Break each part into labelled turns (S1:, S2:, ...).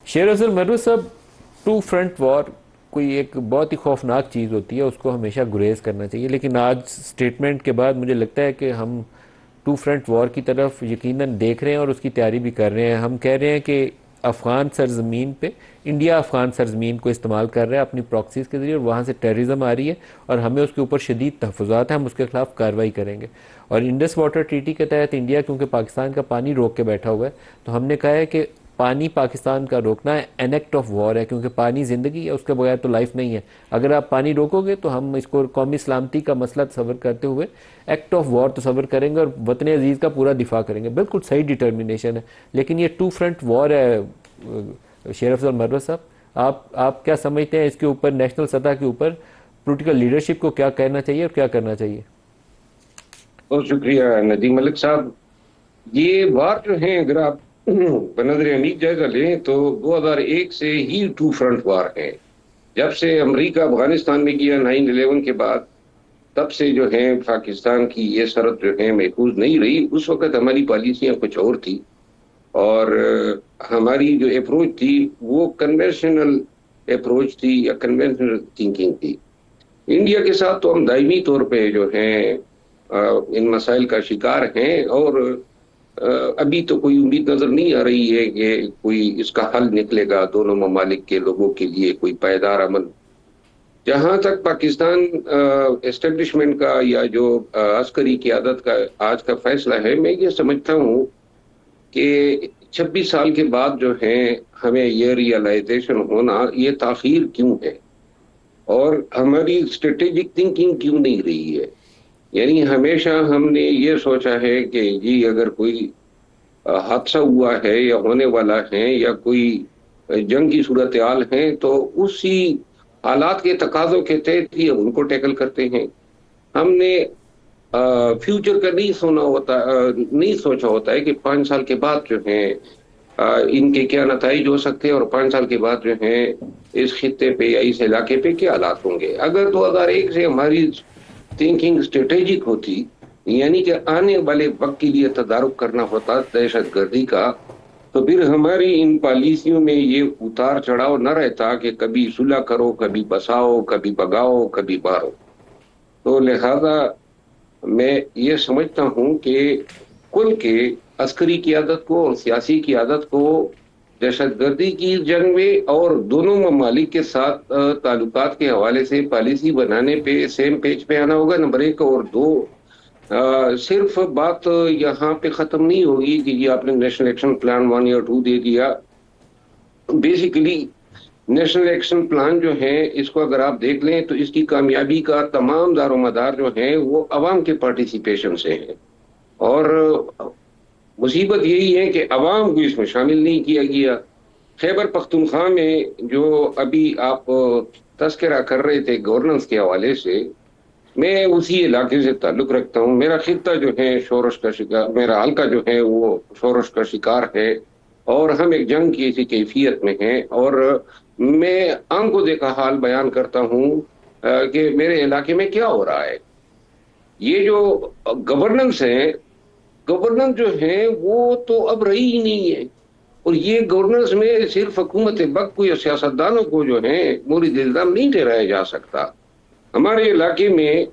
S1: शेर अफजल मर्रत साहब, to front war कोई एक बहुत ही खौफनाक चीज़ होती है, उसको हमेशा गुरेज करना चाहिए। लेकिन आज स्टेटमेंट के बाद मुझे लगता है कि हम टू फ्रंट वॉर की तरफ यकीनन देख रहे हैं और उसकी तैयारी भी कर रहे हैं। हम कह रहे हैं कि अफ़गान सरजमीन पे इंडिया अफ़गान सरजमीन को इस्तेमाल कर रहा है अपनी प्रॉक्सीज के ज़रिए, और वहाँ से टेररिज्म आ रही है और हमें उसके ऊपर शदीद तहफ़्फ़ुज़ात हैं, हम उसके खिलाफ कार्रवाई करेंगे। और इंडस वाटर ट्रीटी के तहत इंडिया क्योंकि पाकिस्तान का पानी रोक के बैठा हुआ है, तो हमने कहा है कि पानी पाकिस्तान का रोकना है एन एक्ट ऑफ वॉर है, क्योंकि पानी ज़िंदगी है, उसके बगैर तो लाइफ नहीं है। अगर आप पानी रोकोगे तो हम इसको कौमी सलामती का मसला तस्वर करते हुए एक्ट ऑफ वॉर तस्वर करेंगे और वतन अजीज़ का पूरा दिफा करेंगे। बिल्कुल सही डिटर्मिनेशन है, लेकिन ये टू फ्रंट वॉर है। शेर अफजल मर्रत साहब, आप क्या समझते हैं इसके ऊपर, नेशनल सतह के ऊपर पोलिटिकल लीडरशिप को क्या कहना चाहिए और क्या करना चाहिए?
S2: बहुत शुक्रिया नदीम मलिक साहब। ये वार जो है, अगर आप बनज़र अमीर जायजा लें तो 2001 से ही टू फ्रंट वार है। जब से अमेरिका अफगानिस्तान में किया 9/11 के बाद, तब से जो है पाकिस्तान की ये सरहद जो है महफूज नहीं रही। उस वक्त हमारी पॉलिसियां कुछ और थी, और हमारी जो अप्रोच थी वो कन्वेंशनल अप्रोच थी या कन्वेंशनल थिंकिंग थी। इंडिया के साथ तो हम दायमी तौर पे जो है इन मसाइल का शिकार हैं, और अभी तो कोई उम्मीद नजर नहीं आ रही है कि कोई इसका हल निकलेगा दोनों ममालिक के लोगों के लिए, कोई पायदार अमन। जहां तक पाकिस्तान एस्टेब्लिशमेंट का या जो अस्करी क़यादत का आज का फैसला है, मैं ये समझता हूँ कि 26 साल के बाद जो है हमें ये रियलाइजेशन होना, ये ताखीर क्यों है और हमारी स्ट्रेटेजिक थिंकिंग क्यों नहीं रही है। यानी हमेशा हमने ये सोचा है कि जी अगर कोई हादसा हुआ है या होने वाला है या कोई जंग की सूरत हाल है, तो उसी हालात के तकाजों के तहत ही हम उनको टैकल करते हैं। हमने फ्यूचर का नहीं सोना होता, नहीं सोचा होता है कि 5 साल के बाद जो है इनके क्या नताइज हो सकते हैं, और 5 साल के बाद जो है इस खित्ते पे या इस इलाके पे क्या हालात होंगे। अगर 2001 से हमारी थिंकिंग स्ट्रेटेजिक होती, यानी कि आने वाले वक्त के लिए तदारुक करना होता दहशत गर्दी का, तो फिर हमारी इन पॉलिसियों में ये उतार चढ़ाव न रहता कि कभी सुलह करो, कभी बसाओ, कभी भगाओ, कभी मारो। तो लिहाजा मैं ये समझता हूं कि कुल के अस्करी क़यादत को और सियासी क़यादत को दहशतगर्दी की जंग में और दोनों ममालिक के साथ ताल्लुकात के हवाले से पॉलिसी बनाने पे सेम पेज पे आना होगा, नंबर एक। और दो, सिर्फ बात यहाँ पे खत्म नहीं होगी कि ये आपने नेशनल एक्शन प्लान 1 या 2 दे दिया। बेसिकली नेशनल एक्शन प्लान जो है, इसको अगर आप देख लें तो इसकी कामयाबी का तमाम दारोमदार जो है वो अवाम के पार्टिसिपेशन से है। और मुसीबत यही है कि अवाम को इसमें शामिल नहीं किया गया। खैबर पख्तूनख्वा में जो अभी आप तस्करा कर रहे थे गवर्नेंस के हवाले से, मैं उसी इलाके से ताल्लुक रखता हूँ। मेरा खित्ता जो है शोरश का शिकार, मेरा हल्का जो है वो शोरश का शिकार है, और हम एक जंग की इसी कैफियत में हैं। और मैं आंखों देखा हाल बयान करता हूँ कि मेरे इलाके में क्या हो रहा है। ये जो गवर्नेंस है, गवर्नेंस जो है वो तो अब रही ही नहीं है। और ये गवर्नेंस में सिर्फ हुकूमत वक्त को या सियासतदानों को जो है मुरीद इल्जाम नहीं ठहराया जा सकता। हमारे इलाके में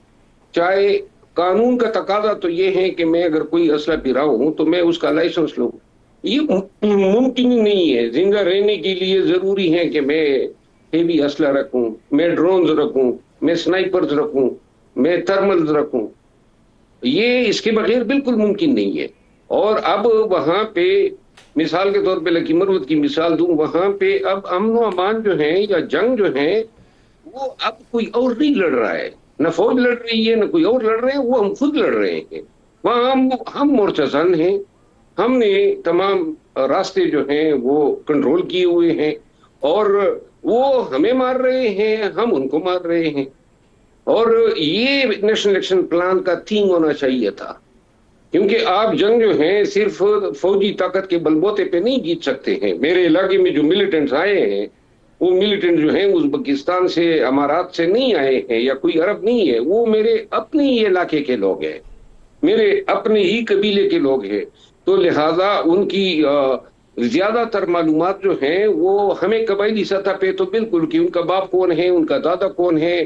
S2: चाहे कानून का तकाजा तो ये है कि मैं अगर कोई असला पिरा हूं तो मैं उसका लाइसेंस लूं। ये मुमकिन ही नहीं है। जिंदा रहने के लिए जरूरी है कि मैं हेवी असला रखूं, मैं ड्रोन्स रखूं, मैं स्नाइपर्स रखूं, मैं थर्मल्स रखूं। ये इसके बगैर बिल्कुल मुमकिन नहीं है। और अब वहां पे मिसाल के तौर पे लकी मरवत की मिसाल दूं, वहां पे अब अमन अमान जो है या जंग जो है वो अब कोई और नहीं लड़ रहा है। न फौज लड़ रही है, न कोई और लड़ रहे हैं, वो हम खुद लड़ रहे हैं। वहां हम मोर्चाजन हैं। हमने तमाम रास्ते जो हैं वो कंट्रोल किए हुए हैं, और वो हमें मार रहे हैं, हम उनको मार रहे हैं। और ये नेशनल एक्शन प्लान का थीम होना चाहिए था, क्योंकि आप जंग जो है सिर्फ फौजी ताकत के बलबूते पे नहीं जीत सकते हैं। मेरे इलाके में जो मिलिटेंट्स आए हैं, वो मिलिटेंट जो है उज्बेकिस्तान से, अमारात से नहीं आए हैं या कोई अरब नहीं है, वो मेरे अपने ही इलाके के लोग हैं, मेरे अपने ही कबीले के लोग हैं। तो लिहाजा उनकी ज्यादातर मालूमात जो हैं वो हमें कबायली सतह पे तो बिल्कुल, कि उनका बाप कौन है, उनका दादा कौन है,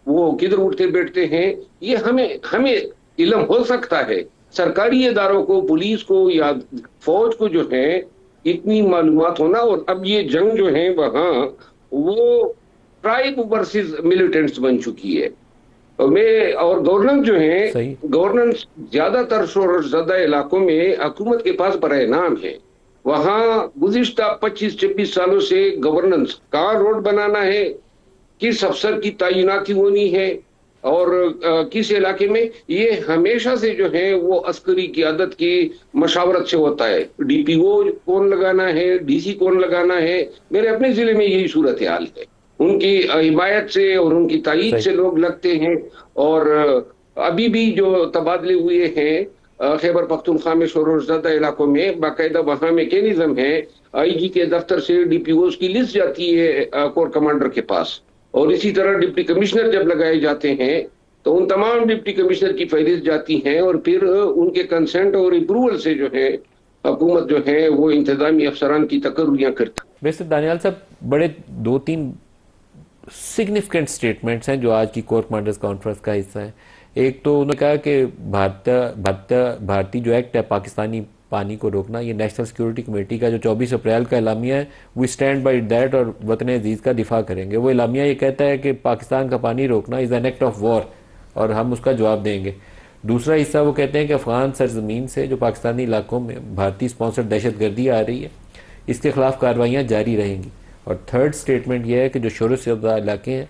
S2: वो किधर उठते बैठते हैं, ये हमें हमें इल्म हो सकता है। सरकारी इदारों को, पुलिस को या फौज को जो है इतनी मालूमात होना, और अब ये जंग जो है वहाँ वो ट्राइब वर्सेस मिलिटेंट्स बन चुकी है। और गवर्नेंस जो है,
S1: सही।
S2: गवर्नेंस ज्यादातर शोर ज़दा इलाकों में हुकूमत के पास बरए नाम है। वहां गुज़िश्ता 25-26 सालों से गवर्नेंस, कहाँ रोड बनाना है, किस अफसर की तैनाती होनी है, और किस इलाके में, ये हमेशा से जो है वो अस्करी क़ियादत की मशावरत से होता है। डीपीओ कौन लगाना है, डीसी कौन लगाना है, मेरे अपने जिले में यही सूरत हाल है। उनकी हिमायत से और उनकी तायीद
S1: सही।
S2: से लोग लगते हैं। और अभी भी जो तबादले हुए हैं खैबर पख्तूनख्वा में शोरज़दा इलाकों में, बाकायदा वहां मैकेनिज्म है, आईजी के दफ्तर से डीपीओ की लिस्ट जाती है कोर कमांडर के पास, और इसी तरह डिप्टी कमिश्नर जब लगाए जाते हैं तो उन तमाम डिप्टी कमिश्नर की फहरिस्त जाती है, और फिर उनके कंसेंट और अप्रूवल से जो है हुकूमत जो है वो इंतजामी अफसरान की तकर्रियां करती
S1: वैसे दानियाल साहब, बड़े दो तीन सिग्निफिकेंट स्टेटमेंट्स हैं जो आज की कोर कमांडर्स कॉन्फ्रेंस का हिस्सा है। एक तो उन्होंने कहा कि भारतीय जो एक्ट है पाकिस्तानी पानी को रोकना, ये नेशनल सिक्योरिटी कमेटी का जो 24 अप्रैल का एलामिया है, वी स्टैंड बाई दैट और वतन अजीज़ का दिफा करेंगे। वो एलामिया ये कहता है कि पाकिस्तान का पानी रोकना is an act of war और हम उसका जवाब देंगे। दूसरा हिस्सा वो कहते हैं कि अफगान सरजमीन से जो पाकिस्तानी इलाकों में भारतीय स्पॉन्सर्ड दहशतगर्दी आ रही है, इसके खिलाफ कार्रवाइयाँ जारी रहेंगी। और थर्ड स्टेटमेंट यह है कि जो शोर शराबा इलाके हैं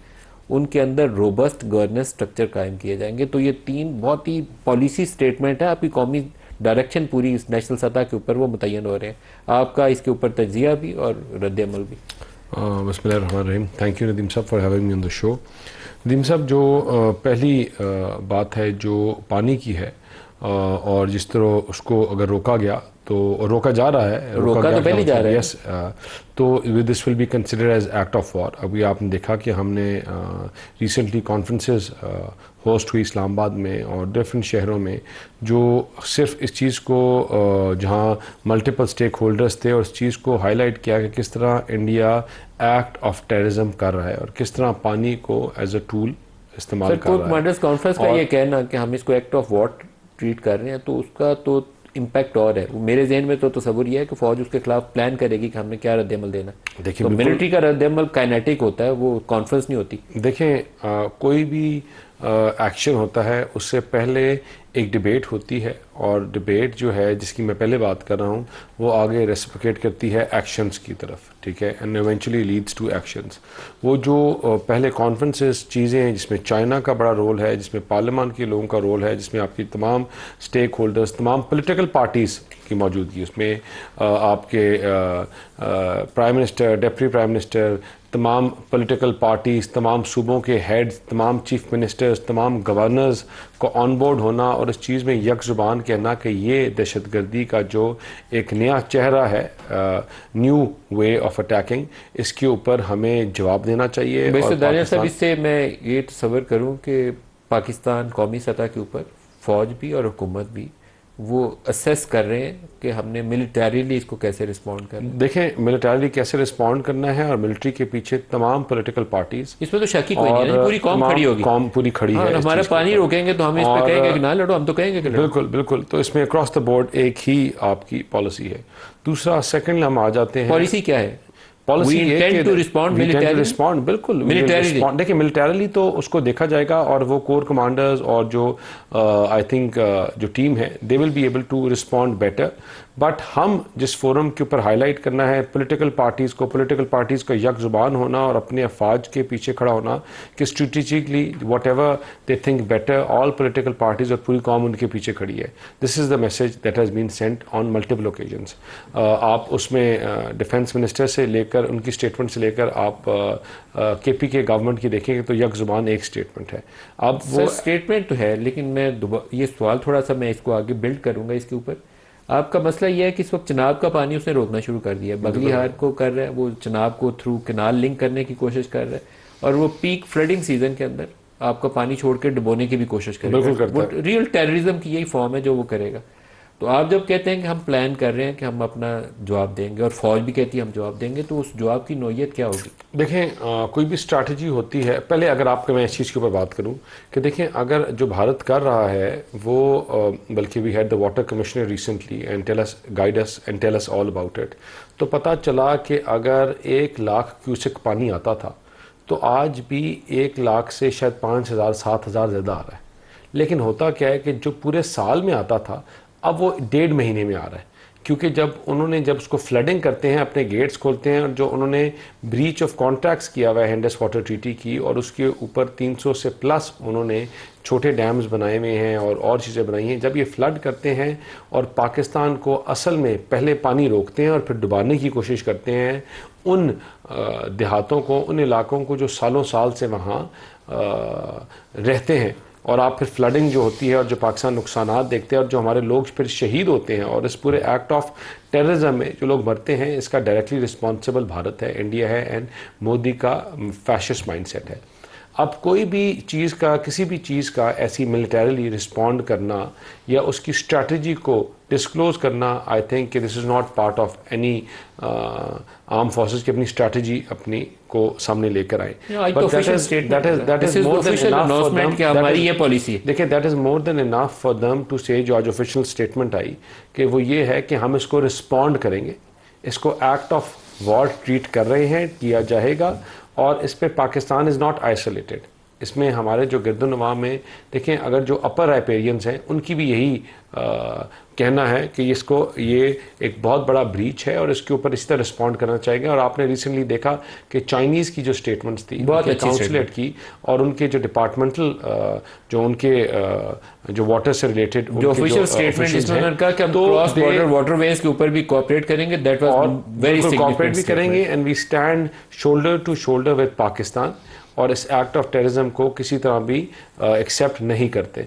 S1: उनके अंदर रोबस्ट गवर्नेंस स्ट्रक्चर कायम किए जाएंगे। तो ये तीन बहुत ही पॉलिसी स्टेटमेंट है, आपकी कौमी डायरेक्शन पूरी इस नेशनल सतह के ऊपर वो मुतय्यन हो रहे हैं। आपका इसके ऊपर तजिया भी और रद्द अमल भी।
S3: बिस्मिल्लाहिर्रहमानिर्रहीम। थैंक यू नदीम साहब for having me on the show. Nadeem साहब, जो पहली बात है जो पानी की है, और जिस तरह उसको अगर रोका गया तो रोका जा रहा है,
S1: रोका तो पहले जा रहा है।
S3: यस, तो this will be considered as act of war. अभी आपने देखा कि हमने रिसेंटली कॉन्फ्रेंसेस होस्ट हुई इस्लामाबाद में और डिफरेंट शहरों में, जो सिर्फ इस चीज़ को जहाँ मल्टीपल स्टेक होल्डर्स थे और इस चीज़ को हाईलाइट किया कि किस तरह इंडिया एक्ट ऑफ टेररिज्म कर रहा है और किस तरह पानी को एज अ टूल इस्तेमाल कर रहा है।
S1: कमांडर्स कॉन्फ्रेंस का ये कहना कि हम इसको एक्ट ऑफ वॉर ट्रीट कर रहे हैं, तो उसका तो इम्पैक्ट और है। मेरे जहन में तो तस्वुर यह है कि फौज उसके खिलाफ प्लान करेगी कि हमने क्या रद्दमल देना।
S3: देखिए,
S1: तो मिलिट्री का रद्दमल काइनेटिक होता है, वो कॉन्फ्रेंस नहीं होती।
S3: देखें, कोई भी एक्शन होता है उससे पहले एक डिबेट होती है, और डिबेट जो है जिसकी मैं पहले बात कर रहा हूँ वो आगे रेसिप्रोकेट करती है एक्शंस की तरफ, ठीक है, and eventually leads to actions. वो जो पहले कॉन्फ्रेंसेस चीज़ें हैं जिसमें चाइना का बड़ा रोल है, जिसमें पार्लियामान के लोगों का रोल है, जिसमें आपकी तमाम स्टेक होल्डर्स, तमाम पॉलिटिकल पार्टीज़ की मौजूदगी, उसमें आपके prime minister, deputy prime minister, तमाम पॉलिटिकल पार्टीज़, तमाम सूबों के हेड्स, तमाम चीफ मिनिस्टर्स, तमाम गवर्नर्स को ऑन बोर्ड होना और इस चीज़ में यक ज़ुबान कहना कि ये दहशतगर्दी का जो एक नया चेहरा है, न्यू वे ऑफ अटैकिंग, इसके ऊपर हमें जवाब देना चाहिए।
S1: वैसे दानिया साहब, इससे मैं ये तस्वर करूँ कि पाकिस्तान कौमी सतह के ऊपर फ़ौज भी और हुकूमत भी वो असेस कर रहे हैं कि हमने मिलिटरीली इसको कैसे रिस्पॉन्ड करना है।
S3: देखें, मिलिटरीली कैसे रिस्पॉन्ड करना है, और मिलिट्री के पीछे तमाम पॉलिटिकल पार्टीज,
S1: इसमें तो शक ही कोई नहीं है, पूरी कौम खड़ी होगी।
S3: कौम पूरी खड़ी है।
S1: हमारा पानी रोकेंगे तो हम इस पे कहेंगे कि ना लड़ो, हम तो कहेंगे कि लड़ो।
S3: बिल्कुल बिल्कुल। तो इसमें अक्रॉस द बोर्ड एक ही आपकी पॉलिसी है। दूसरा, सेकंड हम आ जाते हैं,
S1: पॉलिसी क्या है?
S3: पॉलिसी
S1: रिस्पॉन्ड
S3: बिल्कुल
S1: मिलिटरीली।
S3: देखिए, मिलिटरीली तो उसको देखा जाएगा, और वो कोर कमांडर्स और जो आई थिंक जो टीम है, they will be able to respond better. But हम जिस फोरम के ऊपर हाईलाइट करना है पॉलिटिकल पार्टीज़ का यक ज़ुबान होना और अपने अफवाज के पीछे खड़ा होना कि strategically whatever they think better, all political parties और पूरी कौम उनके पीछे खड़ी है। This is the message that has been sent on multiple occasions. आप उसमें डिफेंस मिनिस्टर से लेकर उनकी स्टेटमेंट से लेकर आप केपी के गवर्नमेंट की देखेंगे तो यक ज़ुबान एक स्टेटमेंट है। अब वो
S1: स्टेटमेंट तो है, लेकिन मैं ये सवाल थोड़ा सा मैं इसको आगे बिल्ड करूंगा इसके ऊपर। आपका मसला यह है कि इस वक्त चनाब का पानी उसने रोकना शुरू कर दिया है, बगलीहार को कर रहा है, वो चनाब को थ्रू कैनाल लिंक करने की कोशिश कर रहा है, और वो पीक फ्लडिंग सीजन के अंदर आपका पानी छोड़ के डुबोने की भी कोशिश करेगा। वो रियल टेररिज्म की यही फॉर्म है जो वो करेगा। तो आप जब कहते हैं कि हम प्लान कर रहे हैं कि हम अपना जवाब देंगे और फौज भी कहती है हम जवाब देंगे, तो उस जवाब की नौयत क्या होगी?
S3: देखें, कोई भी स्ट्रैटेजी होती है, पहले अगर आपके मैं इस चीज़ के ऊपर बात करूं कि देखें, अगर जो भारत कर रहा है वो बल्कि we had the water commissioner recently and tell us, guide us and tell us all about it. तो पता चला कि अगर 1 लाख क्यूसेक पानी आता था तो आज भी 1 लाख से शायद 5,000 7,000 ज़्यादा आ रहा है। लेकिन होता क्या है कि जो पूरे साल में आता था अब वो 1.5 महीने में आ रहा है, क्योंकि जब उसको फ्लडिंग करते हैं, अपने गेट्स खोलते हैं, और जो उन्होंने ब्रीच ऑफ कॉन्ट्रैक्ट्स किया हुआ है इंडस वाटर ट्रीटी की, और उसके ऊपर 300 से प्लस उन्होंने छोटे डैम्स बनाए हुए हैं और चीज़ें बनाई हैं, जब ये फ्लड करते हैं और पाकिस्तान को असल में पहले पानी रोकते हैं और फिर डुबाने की कोशिश करते हैं उन देहातों को, उन इलाकों को जो सालों साल से वहाँ रहते हैं, और आप फिर फ्लडिंग जो होती है और जो पाकिस्तान नुकसानात देखते हैं और जो हमारे लोग फिर शहीद होते हैं और इस पूरे एक्ट ऑफ टेररिज्म में जो लोग मरते हैं, इसका डायरेक्टली रिस्पॉन्सिबल भारत है, इंडिया है, एंड मोदी का फैशिस्ट माइंडसेट है। अब कोई भी चीज़ का, किसी भी चीज़ का ऐसी मिलिटरीली रिस्पॉन्ड करना या उसकी स्ट्रैटेजी को डिस्क्लोज करना, आई थिंक कि this is not part of any arm forces की अपनी स्ट्रैटेजी अपनी को सामने लेकर आए। देखिए, that is more than enough for them to say, जो आज ऑफिशियल स्टेटमेंट आई कि वो ये है कि हम इसको रिस्पॉन्ड करेंगे, इसको एक्ट ऑफ वॉर ट्रीट कर रहे हैं, किया जाएगा, और इस पर पाकिस्तान इज़ नॉट आइसोलेटेड। इसमें हमारे जो गिरदुनवा में देखें, अगर जो अपर राइपेरियंस हैं उनकी भी यही कहना है कि ये एक बहुत बड़ा ब्रीच है और इसके ऊपर इसी तरह रिस्पॉन्ड करना चाहिए। और आपने रिसेंटली देखा कि चाइनीज़ की जो स्टेटमेंट्स थी, बहुत अच्छी काउंसलेट की, और उनके जो डिपार्टमेंटल जो उनके जो वाटर से रिलेटेड
S1: जो ऑफिशियल स्टेटमेंट, जिसमें उन्होंने कहा कि हम क्रॉस बॉर्डर वाटरवेज के ऊपर भी कोऑपरेट करेंगे, that was very significant,
S3: cooperate भी करेंगे, and we stand shoulder to shoulder with Pakistan, और इस एक्ट ऑफ टेररिज्म को किसी तरह भी एक्सेप्ट नहीं करते।